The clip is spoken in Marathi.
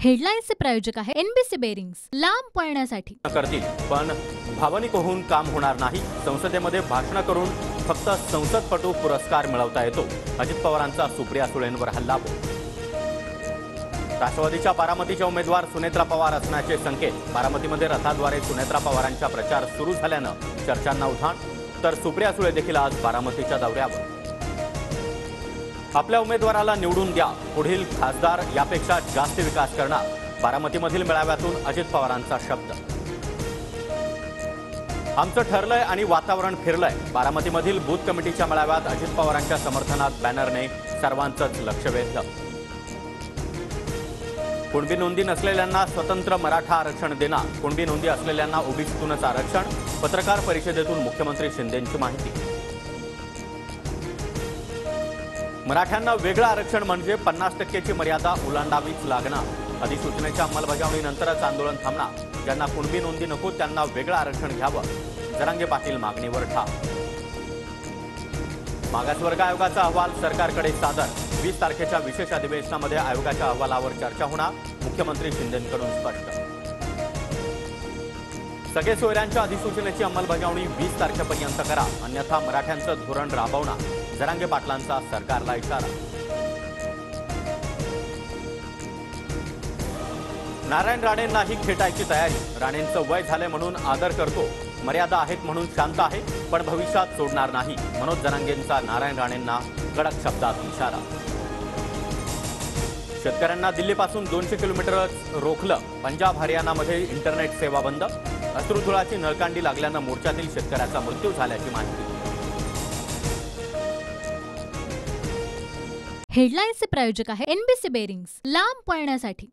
हेडलाईन्सचे प्रायोजक आहे एनबीसी बेरिंग्स, लांब पळण्यासाठी करतील पण भावनिक होऊन काम होणार नाही। संसदेमध्ये भाषण करून फक्त संसदपटू पुरस्कार मिळवता येतो। अजित पवारांचा सुप्रिया सुळेंवर हल्लाबोल। राष्ट्रवादीच्या बारामतीच्या उमेदवार सुनेत्रा पवार असण्याचे संकेत। बारामतीमध्ये रथाद्वारे सुनेत्रा पवारांचा प्रचार सुरू झाल्यानं चर्चांना उधाण। तर सुप्रिया सुळे देखील आज बारामतीच्या दौऱ्यावर। आपल्या उमेदवाराला निवडून द्या, पुढील खासदार यापेक्षा जास्त विकास करणार। बारामतीमधील मेळाव्यातून अजित पवारांचा शब्द। आमचं ठरलंय आणि वातावरण फिरलंय। बारामतीमधील बूथ कमिटीच्या मेळाव्यात अजित पवारांच्या समर्थनात बॅनरने सर्वांचंच लक्ष वेधलं। कुणबी नोंदी नसलेल्यांना स्वतंत्र मराठा आरक्षण देणार। कुणबी नोंदी असलेल्यांना ओबीसीतूनच आरक्षण। पत्रकार परिषदेतून मुख्यमंत्री शिंदेंची माहिती। मराठ्यांना वेगळं आरक्षण म्हणजे 50% मर्यादा ओलांडावीच लागणार। अधिसूचनेच्या अंमलबजावणीनंतरच आंदोलन थांबणार। ज्यांना कुणबी नोंदी नको त्यांना वेगळं आरक्षण घ्यावं। जरांगे पाटील मागणीवर ठाम। मागासवर्ग आयोगाचा अहवाल सरकारकडे सादर। 20 तारखेच्या विशेष अधिवेशनामध्ये आयोगाच्या अहवालावर चर्चा होणार। मुख्यमंत्री शिंदेंकडून स्पष्ट। सगळे सोयऱ्यांच्या अधिसूचनेची अंमलबजावणी 20 तारखेपर्यंत करा, अन्यथा मराठ्यांचं धोरण राबवणार। जरांगे पाटलांचा सरकारला इशारा। नारायण राणेंनाही खेटायची तयारी। राणेंचं वय झाले म्हणून आदर करतो, मर्यादा आहेत म्हणून शांत आहे, पण भविष्यात सोडणार नाही। मनोज जरांगेंचा नारायण राणेंना कडक शब्दात इशारा। शेतकऱ्यांना दिल्लीपासून 200 किलोमीटर रोखलं। पंजाब हरियाणामध्ये इंटरनेट सेवा बंद। अश्रुधुराची नळकांडी लागल्यानं मोर्चातील शेतकऱ्याचा मृत्यू झाल्याची माहिती। हेडलाईन्सचे प्रायोजक आहे एनबीसी बेरिंग्स, लांब पळण्यासाठी।